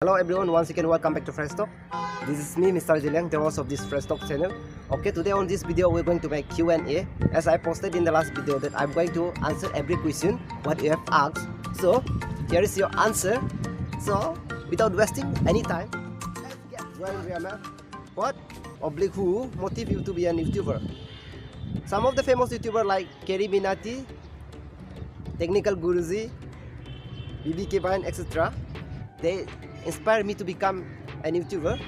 Hello everyone, once again welcome back to Fresh Talk. This is me, Mr. Ziliang, the host of this Fresh Talk channel. Okay, today on this video we're going to make Q&A. As I posted in the last video that I'm going to answer every question what you have asked. So here is your answer. So without wasting any time, let's get well. What who motivate you to be an YouTuber? Some of the famous YouTubers like Kerry Minati, Technical Guruji, BBK Vine, etc. They inspire me to become a YouTuber.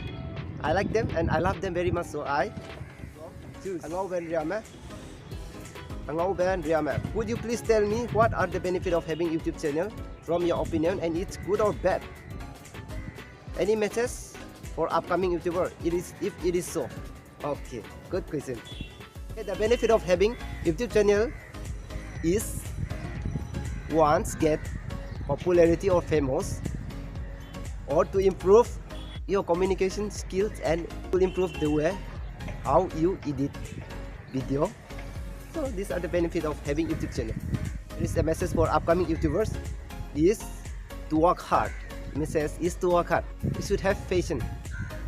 I like them and I love them very much, so I choose Angau Ben Riama. Would you please tell me what are the benefits of having YouTube channel from your opinion, and it's good or bad? Any message for upcoming YouTuber? If it is so. Okay, good question. Okay, the benefit of having YouTube channel is once get popularity or famous, or to improve your communication skills and to improve the way how you edit video. So these are the benefits of having YouTube channel. There is a message for upcoming YouTubers is to work hard. Message is to work hard. You should have patience,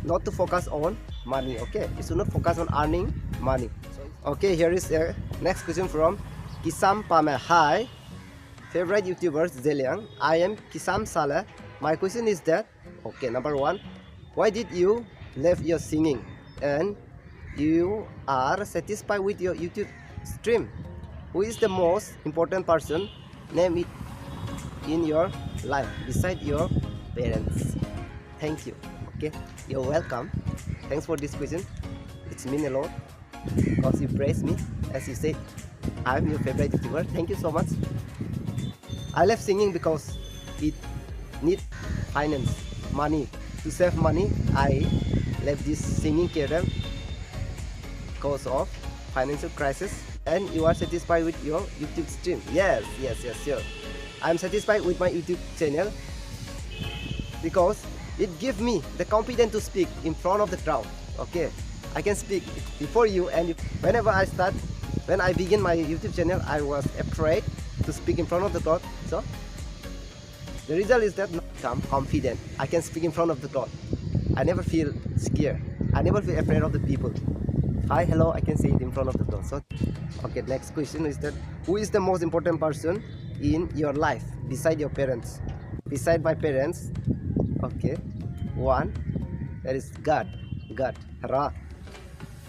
not to focus on money. Okay, you should not focus on earning money. Okay, here is a next question from Kisam Pame. Hi, favorite YouTubers Ziliang. I am Kisam Saleh. My question is that, okay, number one, why did you leave your singing and you are satisfied with your YouTube stream? Who is the most important person, name it, in your life beside your parents? Thank you. Okay, you're welcome. Thanks for this question. It's mean a lot because you praise me. As you said, I'm your favorite YouTuber. Thank you so much. I left singing because it need finance, money. To save money, I left this singing career because of financial crisis. And you are satisfied with your YouTube stream? Yes, sure. I'm satisfied with my YouTube channel because it gives me the confidence to speak in front of the crowd. Okay, I can speak before you, and when I begin my YouTube channel, I was afraid to speak in front of the crowd. So the result is that I'm confident. I can speak in front of the crowd. I never feel scared. I never feel afraid of the people. Hi, hello, I can say it in front of the crowd. So, okay, next question is that who is the most important person in your life beside your parents? Beside my parents, okay, one, that is God, Ra.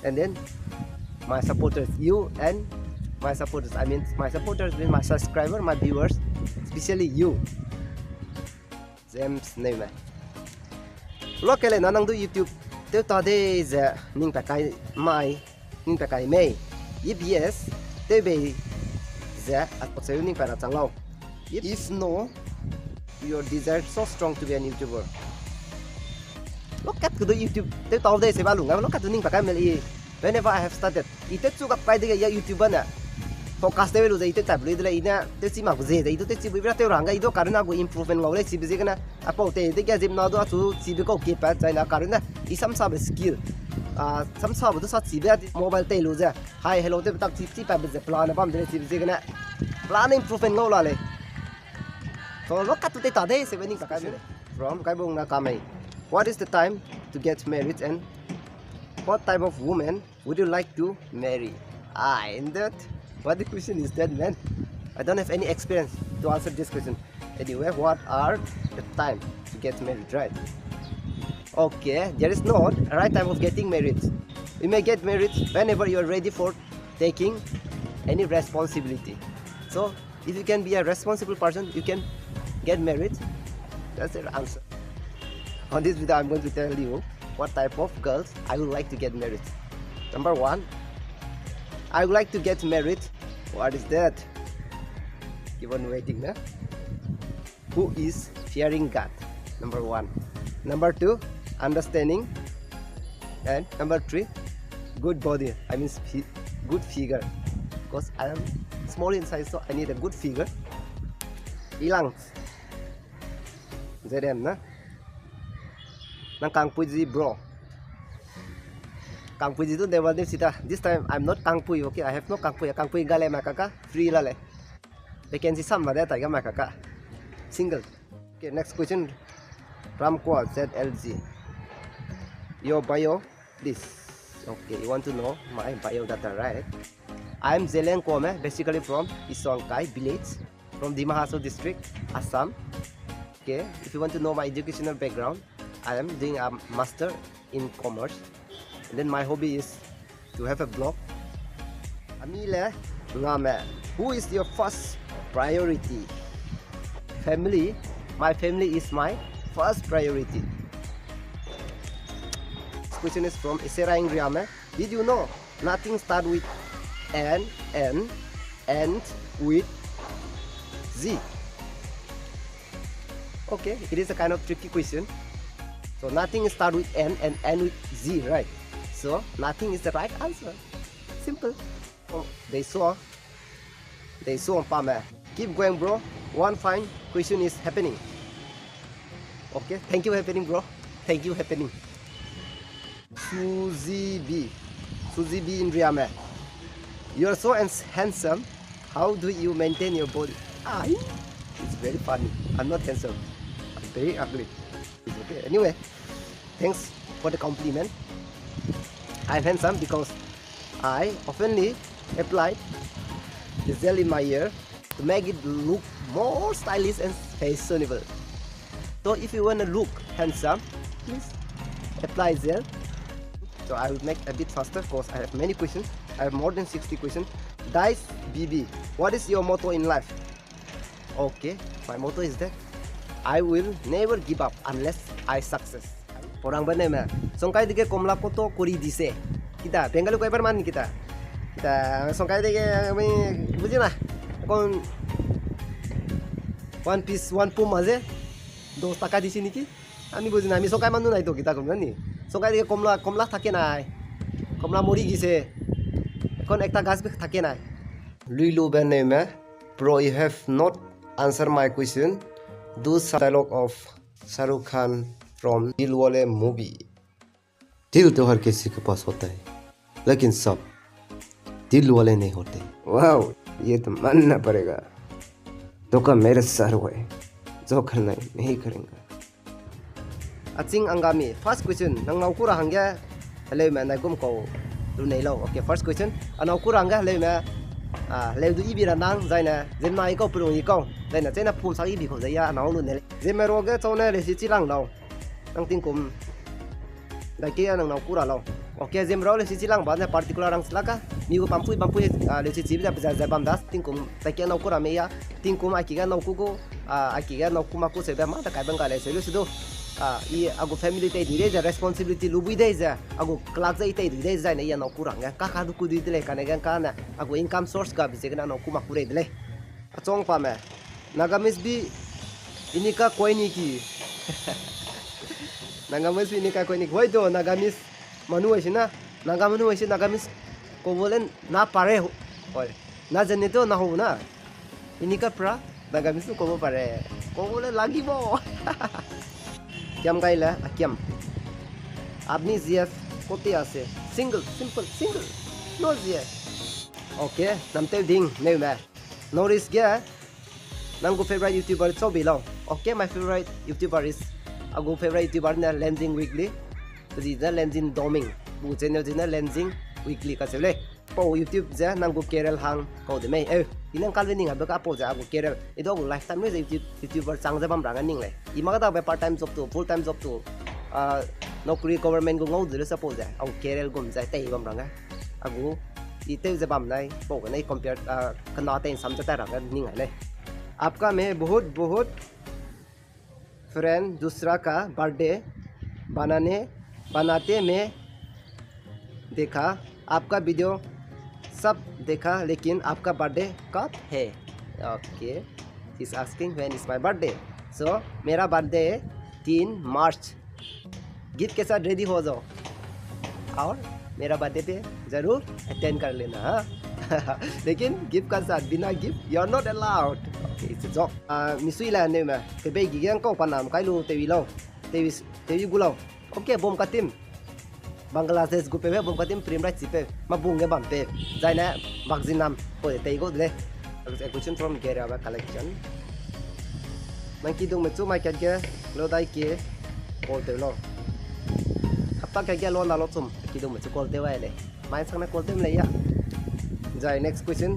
And then my supporters, you and my supporters. I mean my supporters mean my subscriber, my viewers, especially you. James name. Locally nanang do YouTube. Today is ning pakai mai, ning pakai May. If yes, today the at ning para changlao. If no, your desire so strong to be an YouTuber. Look at the YouTube. Today se balung. Look at ning pakai meli. Whenever I have started, ite chuka pai de ya YouTuber na. Focus level udah itu tablet lah ini, tu cuma aku zeda itu tu cuma berarti orang itu karena aku improvement lalu sih bisa kena apa udah itu kita jemna doa tu sih kau kepat saya karena isam sab skill, sam sab tu saat sih berarti mobile telu je, hi hello tu tak sih sih pada plan apa macam sih bisa kena plan improvement lalu lah. So look at tu tadi sebening pakai ni from kaibung nak kami. What is the time to get married and what type of woman would you like to marry? In that. What the question is that, man? I don't have any experience to answer this question. Anyway, what are the time to get married, right? Okay, there is no right time of getting married. You may get married whenever you are ready for taking any responsibility. So, if you can be a responsible person, you can get married. That's the answer. On this video, I'm going to tell you what type of girls I would like to get married. Number one, I would like to get married. What is that? Keep on waiting, na? Who is fearing God? Number one. Number two, understanding. And number three, good body. I mean good figure. Because I am small in size, so I need a good figure. Ilang. ZM, na? Nang kang puji bro. Kang Pui itu dewa nih sita. This time I'm not Kang Pui, okay? I have no Kang Pui. Kang Pui gale makaka free la le. Vacancy sama deh tadi makaka single. Okay, next question Ramkwa ZLG. Your bio, please. Okay, you want to know my bio data, right? I am Zelen Kwame, basically from Isongkai village, from Dima Hasao district, Assam. Okay, if you want to know my educational background, I am doing a master in commerce. And then my hobby is to have a blog. Amile Ngame, who is your first priority? Family. My family is my first priority. This question is from Isera Ingriame. Did you know nothing start with N and with Z? Okay, it is a kind of tricky question. So nothing start with N and end with Z, right? So nothing is the right answer. Simple. Oh, they saw on Palmer. Keep going, bro. One fine question is happening. Okay, thank you happening, bro. Thank you happening. Suzy B in Riame. You're so handsome. How do you maintain your body? It's very funny. I'm not handsome. I'm very ugly. It's okay. Anyway, thanks for the compliment. I'm handsome because I oftenly apply the gel in my ear to make it look more stylish and fashionable. So if you want to look handsome, please apply gel. So I will make a bit faster because I have many questions. I have more than 60 questions. Dice BB, what is your motto in life? Okay, my motto is that I will never give up unless I success. Orang benar mah. Songkai dige komla koto kori dise. Kita Bengali ko ever man kita. Kita songkai dige kami buzi na. Kon one piece one pum aja. 2 taka di sini ki. Ami buzi na. Ami songkai manu na itu kita kon ni. Songkai dige komla থাকে নাই. Komla mori gise. Kon ekta gas bhi থাকে নাই. Lulu Benema, bro, you have not answered my question. Do some dialogue of Shah Rukh Khan from Dilwale movie. दिल तो हर किसी के पास होता है, लेकिन सब दिल वाले नहीं होते. वाओ, ये तो मानना पड़ेगा. धोखा मेरे सर हुए, जो करना है नहीं करेंगे. Aching Angami, first question. Nang naukura hangga, hello man, nagum ko lunay lo. Okay, first question. Naukura hangga, hello man. Hello do ibi ranang, zaina. Zen ma ikaw pulong ikaw. Zaina, zaina pul sa ibi ko zaya nau lunay. Zen meroga tawna lesi chilang lo. Nang tingkum. Daki nang naukura lo. Okay, zen meroga lesi chilang ba na particular rang selaka. Migo pampuy lesi chibi da bezaz zabam das. Tingkum daki naukura meya. Tingkum akiga naukugo. Akiga naukumaku sebe ma da kaibang kale selu sido. I ago family tay dire ja responsibility lubui dai ja ago class ai tay dire ja ne ya no kurang ga ka du ku dile ka ne gan ka na ago income source ga bi je na no kuma kure dile achong pa me nagamis bi inika koi ni ki nagamis bi inika koi ni hoi do nagamis manu ai na nagamis ko bolen na pare hoi na jane to na ho na inika pra nagamis ko pare ko bolen lagi bo Kiam gaila akiam. Abni ZF kote ase. Single, simple, single. No ZF. Okay, namtel ding neuma. No risk ya. Nangu favorite YouTuber so below. Okay, my favorite YouTuber is ago favorite YouTuber na Lensing Weekly. Jadi na Lensing Doming. Bu channel jina Lensing Weekly ka sele. Po YouTube ja nangu Kerel hang ko de mai. Ilang kalvening abe ka po ja ago Kerel. Ito ago lifetime ne YouTuber chang ja bam rangan ning le. Imaga ta part time job to full time job to nokri government go ngau de suppose ja ago Kerel gum ja tai bam ranga. Ago ite ja bam nai po nai compare kana te sam ja ta rangan ning le. आपका मैं बहुत friend दूसरा का birthday बनाते मैं देखा आपका video सब देखा लेकिन आपका बर्थडे कब है okay is asking when is my birthday so मेरा बर्थडे 3 मार्च गिफ्ट के साथ रेडी हो जाओ और मेरा बर्थडे पे ज़रूर अटेंड कर लेना हाँ लेकिन गिफ्ट का साथ बिना gift you are not allowed okay it's a joke मिसुई ला ने में के बे गिगन को पनाम काइलो तेवी गुलो ओके बोम का टीम बांग्लादेश गुपे पे बोम का टीम प्रीम राइट सिपे मा बुंगे बम पे जायना बागजिनाम को तेगो ले a question from Kerala collection Monkey dung metu mai kat ke lo dai ke call tiêu lo hấp tắc cái lo là lo chum khi đâu mà chú call tiêu vậy này mai sang nó call tiêu này á rồi next question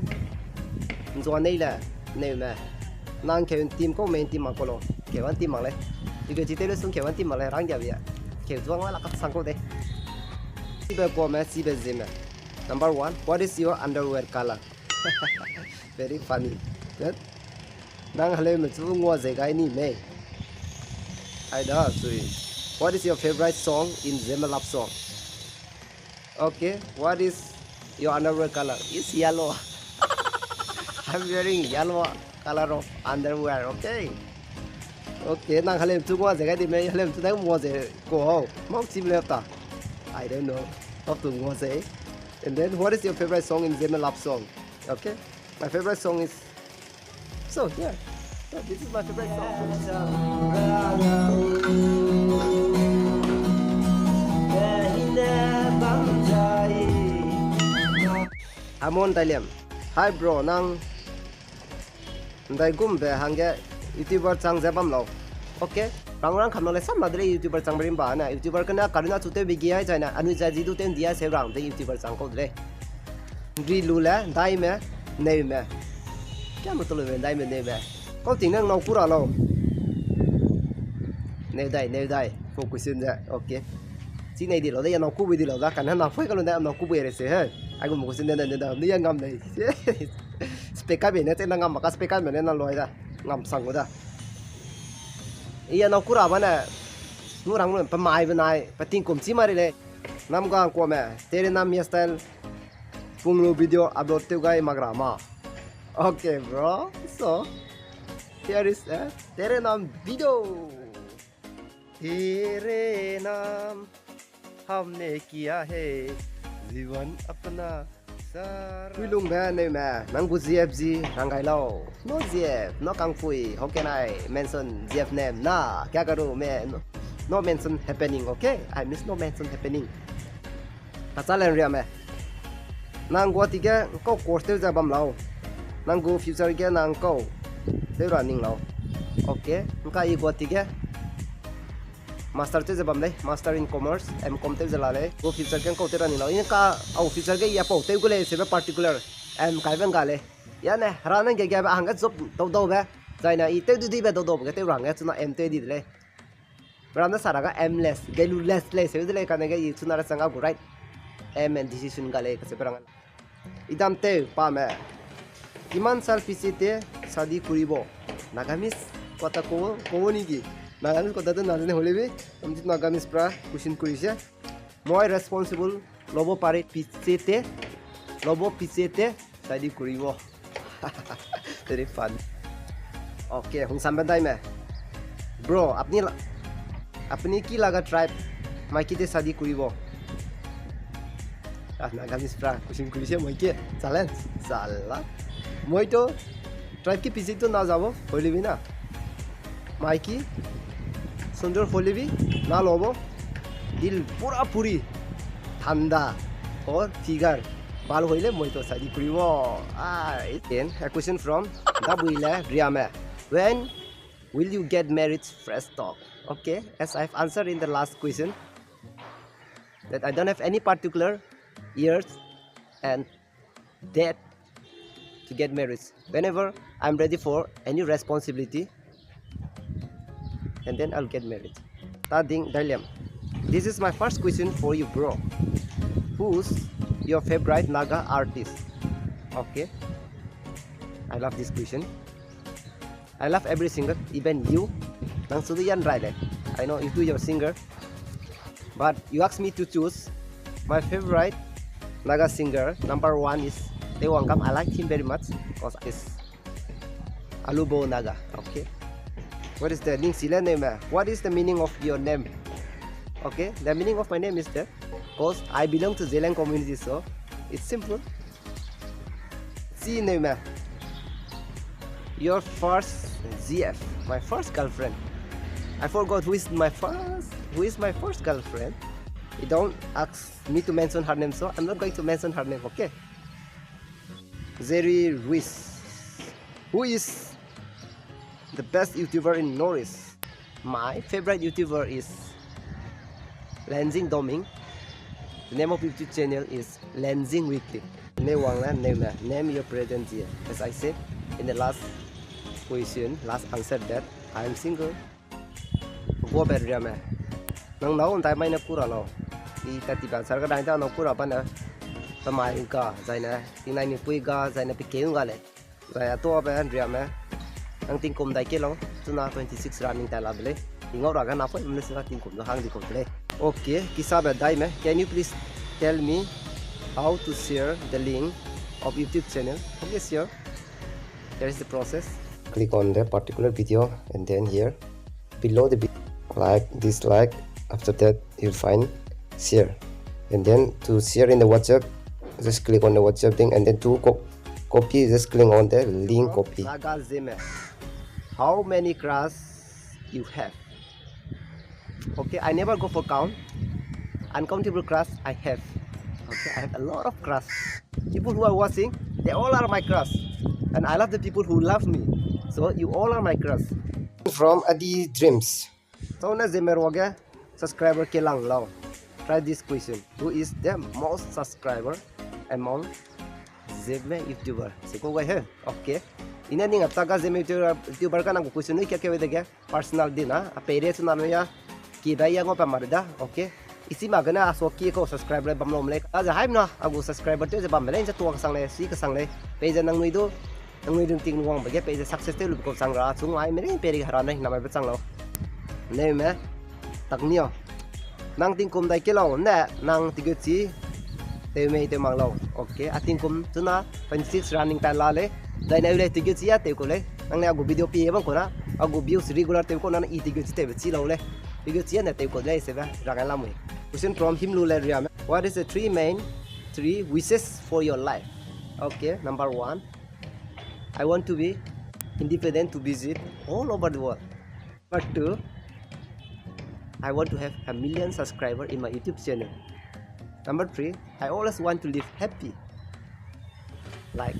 cho này là này mà nàng kêu team có main team mà có lo kêu anh team mà lấy thì cái chỉ tiêu xuống kêu anh team mà lấy răng giờ vậy kêu cho anh là các sang có đấy bây giờ mà si bây giờ mà number one what is your underwear color very funny right nàng hale mà chú mua gì cái này mày ai đó sorry what is your favorite song in Zema love song okay what is your underwear color is yellow I'm wearing yellow color of underwear okay okay nàng hale chú mua gì cái này mày hale chú đang mua gì cổ móc chim leo ta I don't know how to mua gì and then what is your favorite song in Zema love song okay my favorite song is so yeah so this is my favorite song Amon Taliam hi bro nang dai gum be hange YouTuber chang jabam lo okay rang khamno le sam madre YouTuber chang berim ba na YouTuber kana karuna chute bigi ai chana anu jaji du ten dia se rang de YouTuber chang ko dre ri lu la dai me nei me kya matlab hai dai me nei me có tiếng năng nấu cura lo nêu đây focus in ra ok chị này đi lo đây nấu cua đi lo ra cả nó phải cái luôn đây nấu cua về sẽ hết anh cũng một xin nên đi ngâm này speaker bên này ngâm mà cái speaker bên này nó lôi ra ngâm sang rồi đó iya nấu cura mà nè nu rang luôn phải mai bên này phải tin cùng chị mà đi nam gang qua mẹ tere nam ya style phung lu video upload tiêu gai magrama okay bro so here is तेरे नाम video तेरे नाम हमने किया है जीवन अपना सारा Wilung ba này mà nang bu ZFG nang gai lo no ZF no kang pui how can I mention ZF name na kya karu मैं no mention happening okay I miss no mention happening kachalen ria me nang go tiga ko course te jabam lao nang go future ke nang ko they running now okay uka I got tiga master te jabam le master in commerce mcom te jala le go future ke ko te running now in ka au future ke ya po te go le se particular kai bang ga le ya ne ranan ge ga ba hang job do ba zaina I te du di ba do ga te rang ga chuna m te di le ram na sara ga m less value less le se le ka ne ga I chuna ra sanga go right m and decision ga le ka se parang idam te pa me kiman sal pisite sadi kuribo nagamis kota ko ni ki nagamis kota to nazane holebi amjit nagamis pra question kurise moi responsible lobo pare pisete sadi kuribo very fun okay hung sambandai me bro apni ki laga tribe maiki te sadi kuribo nagamis pra question kurise moi ke challenge sala moi to tribe ki pisi to na jabo holebi na maiki सुंदर होले भी ना लोबो दिल पूरा पूरी ठंडा और figure बाल होइले moi to sadi kuribo then a question from Dabuila Riame when will you get married fresh talk okay as I've answered in the last question that I don't have any particular years and date to get married whenever I'm ready for any responsibility and then I'll get married. Tading Daliam. This is my first question for you, bro. Who's your favorite Naga artist? Okay. I love this question. I love every singer, even you. Nang Sudiyan Riley. I know you two your singer. But you asked me to choose my favorite Naga singer. Number one is Tewangkam. I like him very much because it's Alubo Naga. Okay. What is the name? What is the meaning of your name? Okay, the meaning of my name is that because I belong to Zealand community, so it's simple. See name. Your first ZF, my first girlfriend. I forgot who is my first girlfriend. You don't ask me to mention her name, so I'm not going to mention her name. Okay. Zeri Ruiz. Who is the best YouTuber in Norris? My favorite YouTuber is Lenzing Doming. The name of YouTube channel is Lenzing Weekly. Name your present year. As I said in the last question, last answer that I am single. Go bed riame. Nang nau tai mai na pura lo. I tati ban sar ka dai ta no pura ban na. Tamai ka zai na ting nai ni pui ga zai na pi ke ga le. Zai to ba riame. Nang ting kum dai ke lo. Tuna 26 running ta la bele. Ingau ra ga na ko mne sa ting kum no hang di ko bele. Okay, kisa ba dai me. Can you please tell me how to share the link of YouTube channel? Okay, sure. There is the process. Click on the particular video and then here below the video, like, dislike. After that you'll find share, and then to share in the WhatsApp, just click on the WhatsApp thing, and then to copy, just click on the link copy. How many crush you have? Okay, I never go for count. Uncountable crush I have. Okay, I have a lot of crush. People who are watching, they all are my crush, and I love the people who love me. So you all are my crush. From Adi Dreams. So na Zemerwage subscriber ke lang lao. Try this question. Who is the most subscriber among Zeme YouTuber? Siko ga he. Okay. Ina ning aptaga Zeme YouTuber ka nang question ni kya ke wede personal din ha. Apere su na ya ki ba ya ngo pa marda. Okay. Isi magana aso ki ko subscriber bam lom le. Aja haim na agu subscriber te bam le ja tuang sang le si ka sang le. Page nang nui do nang nui ding ting wang ba ge page success te lu ko sang ra chung ai me ring peri haran nai na mai ba sang lo. Nei me tak nio nang ting kum dai ke lo na nang tigu chi te me te mang lo. Okay, ating kum tuna 26 running tan la le dai na le tigu chi ya te ko le nang na agu video pi bang ko na agu views regular te ko na i tigu chi te chi lo le tigu chi na te ko le se ba ra la mu. Question from him lu le ria. What is the three wishes for your life? Okay, number 1, I want to be independent to visit all over the world. Number 2, I want to have 1 million subscribers in my YouTube channel. Number 3, I always want to live happy. Like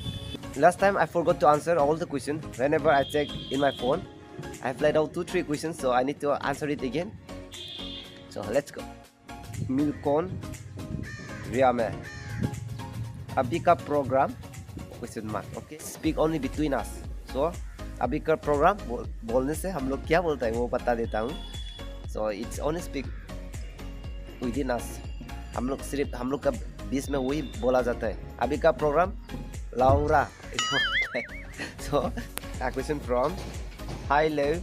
last time I forgot to answer all the questions. Whenever I check in my phone, I have laid out 2-3 questions, so I need to answer it again. So let's go. Milcon Riame अभी का program question mark. Okay, speak only between us. So अभी का program बोलने से हम लोग क्या बोलता है वो बता देता हूँ. So it's only speak within us. हम लोग सिर्फ हम लोग का बीच में वही बोला जाता है. अभी का program Laura. So a question from Hi Leo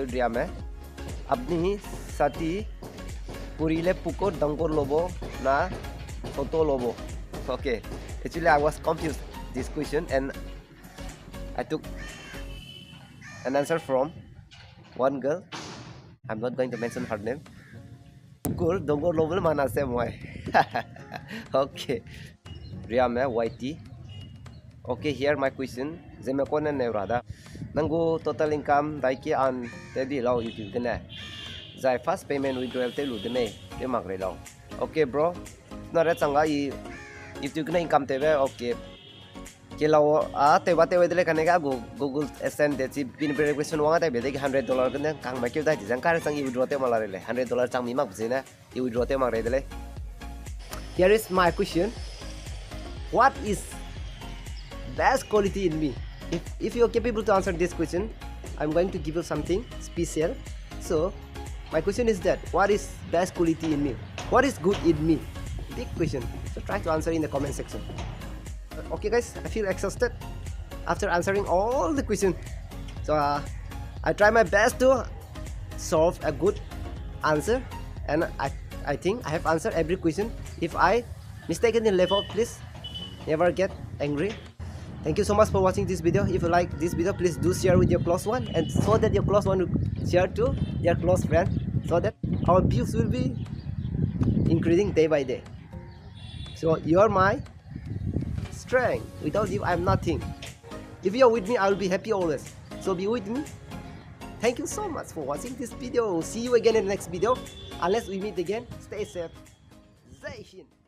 Riame अपनी साथी पुरीले पुको दंगोर लोबो ना photo Lobo. Okay, actually I was confused this question and I took an answer from one girl. I'm not going to mention her name. Pukur dongor lobo mana se moi. Okay, Riame YT. Okay, here my question. Zeme ko na neurada. Nangu total income daiki an tedi lau YouTube dene. Zai fast payment withdrawal te lu dene. Te magre lau. Okay bro. Na re changa I YouTube na income tebe. Okay. Kilo te ba te wedele kanega Google Adsense de chi pin verification wanga ta bede $100 kan kang ma kyu dai jang kar sang I withdraw te malare le $100 chang mi mak bsina I withdraw te magre dele. Here is my question. What is best quality in me? If you are capable to answer this question, I'm going to give you something special. So my question is that what is best quality in me? What is good in me? Big question. So try to answer in the comment section. Okay guys, I feel exhausted after answering all the questions. So I try my best to solve a good answer, and I think I have answered every question. If I mistakenly left out, please never get angry. Thank you so much for watching this video. If you like this video, please do share with your close one, and so that your close one will share to their close friend, so that our views will be increasing day by day. So you are my strength. Without you, I am nothing. If you are with me, I will be happy always. So be with me. Thank you so much for watching this video. See you again in the next video. Unless we meet again, stay safe. Jai Hind.